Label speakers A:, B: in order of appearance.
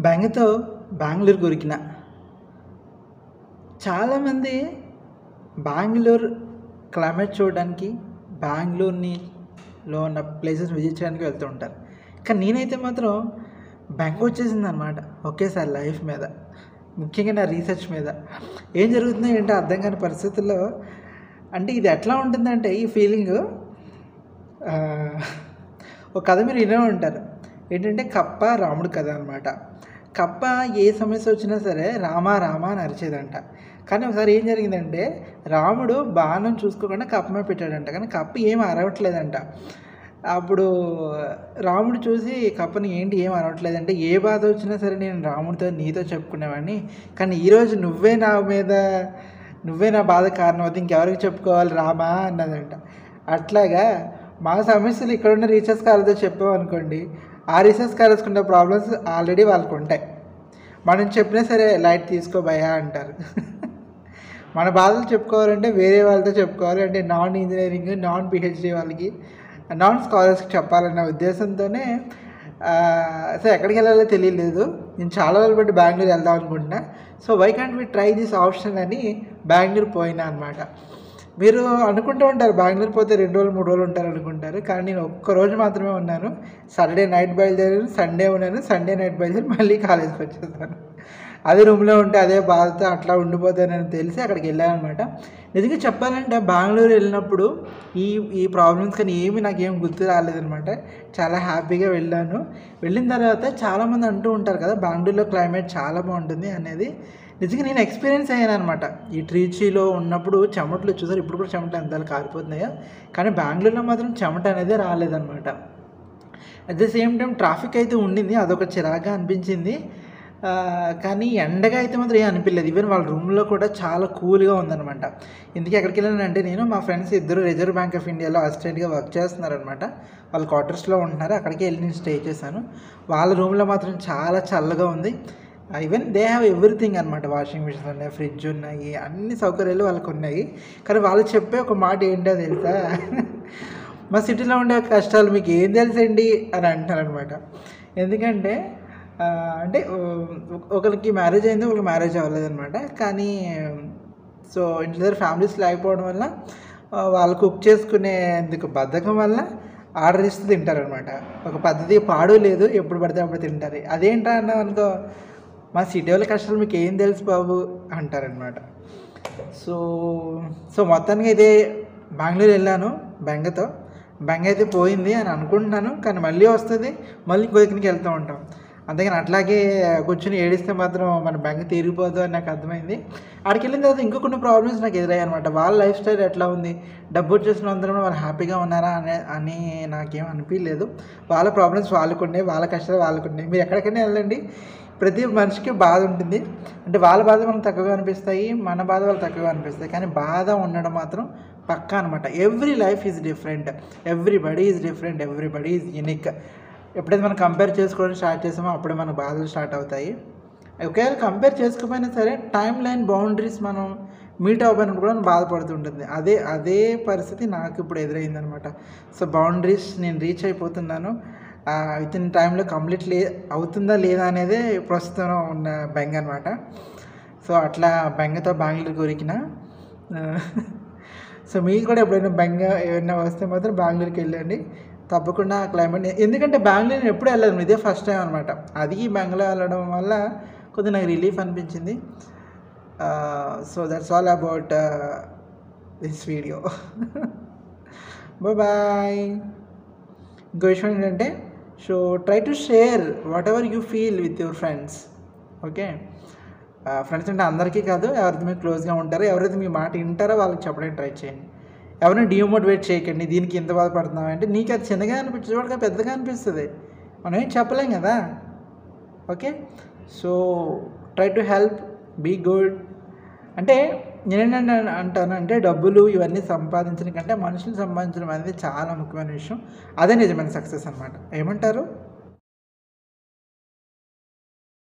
A: బెంగతో బెంగుళూరు కొరికిన. చాలామంది బెంగుళూరు క్లైమేట్ చూడడానికి, బెంగుళూరులో ఉన్న ప్లేసెస్ విజిట్ చేయడానికి వెళ్తూ ఉంటారు. కానీ నేనైతే మాత్రం బెంగ వచ్చేసిందనమాట ఒకేసారి లైఫ్ మీద, ముఖ్యంగా నా రీసెర్చ్ మీద. ఏం జరుగుతుందో ఏంటో అర్థం కాని పరిస్థితుల్లో, అంటే ఇది ఎట్లా ఉంటుందంటే ఈ ఫీలింగు, ఒక కథ మీరు వినే ఉంటారు. ఏంటంటే కప్ప రాముడు కథ అనమాట. కప్ప ఏ సమస్య వచ్చినా సరే రామా రామా అని అరిచేదంట. కానీ ఒకసారి ఏం జరిగిందంటే రాముడు బాణం చూసుకోకుండా కప్ప మీద పెట్టాడంట, కానీ కప్ప ఏం అరవట్లేదంట. అప్పుడు రాముడు చూసి కప్పని, ఏంటి ఏం అరవట్లేదంటే, ఏ బాధ వచ్చినా సరే నేను రాముడితో నీతో చెప్పుకునేవాడిని, కానీ ఈరోజు నువ్వే నా బాధ కారణం అవుతుంది, ఇంకెవరికి చెప్పుకోవాలి రామా అన్నదంట. అట్లాగా మా సమస్యలు ఇక్కడున్న రీసెర్చ్ స్కాలర్తో చెప్పామనుకోండి, ఆ రీసెర్చ్ స్కాలర్స్కున్న ప్రాబ్లమ్స్ ఆల్రెడీ వాళ్ళకు ఉంటాయి. మనం చెప్పినా సరే లైట్ తీసుకోబోయా అంటారు. మన బాధలు చెప్పుకోవాలంటే వేరే వాళ్ళతో చెప్పుకోవాలి, అంటే నాన్ ఇంజనీరింగ్, నాన్ పిహెచ్డి వాళ్ళకి, నాన్ స్కాలర్స్కి చెప్పాలన్న ఉద్దేశంతోనే. సో ఎక్కడికి వెళ్ళాలో తెలియలేదు. నేను చాలా రోజులు బట్టి బెంగళూరు వెళ్దాం అనుకుంటున్నా. So why can't we try this option అని బెంగళూరు పోయినా అనమాట. మీరు అనుకుంటూ ఉంటారు బెంగళూరు పోతే 2 రోజులు 3 రోజులు ఉంటారు అనుకుంటారు, కానీ నేను ఒక్కరోజు మాత్రమే ఉన్నాను. సాటర్డే నైట్ బయలుదేరాను, సండే ఉన్నాను, సండే నైట్ బయలుదేరి మళ్ళీ కాలేజ్కి వచ్చేసాను. అదే రూమ్లో ఉంటే అదే బాధతో అట్లా ఉండిపోతానని తెలిసి అక్కడికి వెళ్ళాను అనమాట. నిజంగా చెప్పాలంటే బెంగళూరు వెళ్ళినప్పుడు ఈ ప్రాబ్లమ్స్ కానీ నాకేం గుర్తు రాలేదనమాట. చాలా హ్యాపీగా వెళ్ళాను. వెళ్ళిన తర్వాత చాలామంది అంటూ ఉంటారు కదా బెంగళూరులో క్లైమేట్ చాలా బాగుంటుంది అనేది. నిజంగా నేను ఎక్స్పీరియన్స్ అయ్యాను అనమాట. ఈ ట్రీచీలో ఉన్నప్పుడు చెమటలు చూసారు, ఇప్పుడు కూడా చెమటలు ఎంత కారిపోతున్నాయో, కానీ బెంగళూరులో మాత్రం చెమట అనేది రాలేదన్నమాట. At the same time traffic అయితే ఉండింది, అదొక చిరాగా అనిపించింది. కానీ ఎండగా అయితే మాత్రం ఏం అనిపించలేదు. ఈవెన్ వాళ్ళ రూమ్లో కూడా చాలా కూల్గా ఉందన్నమాట. ఎందుకు ఎక్కడికి వెళ్ళానంటే, నేను మా ఫ్రెండ్స్ ఇద్దరు రిజర్వ్ బ్యాంక్ ఆఫ్ ఇండియాలో అసిస్టెంట్గా వర్క్ చేస్తున్నారనమాట. వాళ్ళ క్వార్టర్స్లో ఉంటున్నారు, అక్కడికి వెళ్ళి నేను స్టే చేశాను. వాళ్ళ రూమ్లో మాత్రం చాలా చల్లగా ఉంది. ఈవెన్ దే హ్యావ్ ఎవ్రీథింగ్ అనమాట. వాషింగ్ మిషన్స్ ఉన్నాయి, ఫ్రిడ్జ్ ఉన్నాయి, అన్ని సౌకర్యాలు వాళ్ళకు ఉన్నాయి. కానీ వాళ్ళు చెప్పే ఒక మాట ఏంటో తెలుసా, మా సిటీలో ఉండే కష్టాలు మీకు ఏం తెలుసండి అని అంటారనమాట. ఎందుకంటే అంటే ఒకరికి మ్యారేజ్ అయింది, ఒకరికి మ్యారేజ్ అవ్వలేదన్నమాట. కానీ సో ఇంటి దగ్గర ఫ్యామిలీస్ లేకపోవడం వల్ల వాళ్ళు కుక్ చేసుకునేందుకు బద్ధకం వల్ల ఆర్డర్ ఇస్తూ తింటారనమాట. ఒక పద్ధతి పాడు లేదు, ఎప్పుడు పడితే అప్పుడు తింటారు. అదేంటా అన్నాం అనుకో, మా సిటీ వాళ్ళ కష్టాలు మీకు ఏం తెలుసు బాబు అంటారనమాట. సో మొత్తానికి అయితే బెంగళూరు వెళ్ళాను బెంగతో. బెంగ అయితే పోయింది అని అనుకుంటున్నాను, కానీ మళ్ళీ వస్తుంది, మళ్ళీ ఇంకొకరికి వెళ్తూ ఉంటాం. అంతేగాని అట్లాగే కూర్చొని ఏడిస్తే మాత్రం మన బెంగ తీరిపోదు అని నాకు అర్థమైంది. అక్కడికి వెళ్ళిన తర్వాత ఇంకో కొన్ని ప్రాబ్లమ్స్ నాకు ఎదురయ్యాయి అనమాట. వాళ్ళ లైఫ్ స్టైల్ ఎట్లా ఉంది, డబ్బు వచ్చేసిన అందరం వాళ్ళు హ్యాపీగా ఉన్నారా అని నాకేం అనిపించలేదు. వాళ్ళ ప్రాబ్లమ్స్ వాళ్ళకు ఉన్నాయి, వాళ్ళ కష్టాలు వాళ్ళకు ఉన్నాయి. మీరు ఎక్కడికైనా వెళ్ళండి, ప్రతి మనిషికి బాధ ఉంటుంది. అంటే వాళ్ళ బాధ మనకు తక్కువగా అనిపిస్తాయి, మన బాధ వాళ్ళు తక్కువగా అనిపిస్తాయి, కానీ బాధ ఉండడం మాత్రం పక్కా అనమాట. Every life is different, everybody is different, everybody is unique. ఎప్పుడైతే మనం కంపేర్ చేసుకోవడం స్టార్ట్ చేసామో అప్పుడే మన బాధలు స్టార్ట్ అవుతాయి. ఒకవేళ కంపేర్ చేసుకోకపోయినా సరే టైం లైన్ బౌండరీస్ మనం మీట్ అవ్వడానికి కూడా బాధపడుతుంటుంది. అదే పరిస్థితి నాకు ఇప్పుడు ఎదురైందనమాట. సో బౌండరీస్ నేను రీచ్ అయిపోతున్నాను. విత్ ఇన్ టైంలో కంప్లీట్ అవుతుందా లేదా అనేదే ప్రస్తుతం ఉన్న బెంగ అనమాట. సో అట్లా బెంగతో బెంగళూరు కొరికిన. సో మీకు కూడా ఎప్పుడైనా బెంగ ఏమైనా వస్తే మాత్రం బెంగళూరుకి వెళ్ళండి తప్పకుండా. క్లైమేట్, ఎందుకంటే బెంగళూరు నేను ఎప్పుడు వెళ్ళాను, ఇదే ఫస్ట్ టైం అనమాట. అది బెంగళూరు వెళ్ళడం వల్ల కొద్దిగా నాకు రిలీఫ్ అనిపించింది. So that's all about this video. Bye. ఇంకో విషయం ఏంటంటే, so try to share whatever you feel with your friends. Okay, friends అంటే అందరికీ కాదు, ఎవరైతే మీరు క్లోజ్గా ఉంటారో, ఎవరైతే మీ మాట వింటారో వాళ్ళకి చెప్పడానికి ట్రై చేయండి. ఎవరైనా డిమోటివేట్ చేయకండి, దీనికి ఎంత బాధపడుతున్నావు అంటే నీకు అది చిన్నగా అనిపించే వాళ్ళకి పెద్దగా అనిపిస్తుంది, మనం ఏం చెప్పలేం కదా. Okay, so try to help, be good. అంటే నేనేంటంటే అంటాను అంటే, డబ్బులు ఇవన్నీ సంపాదించడం కంటే మనుషులు సంపాదించడం అనేది చాలా ముఖ్యమైన విషయం. అదే నిజమైన సక్సెస్ అనమాట. ఏమంటారు?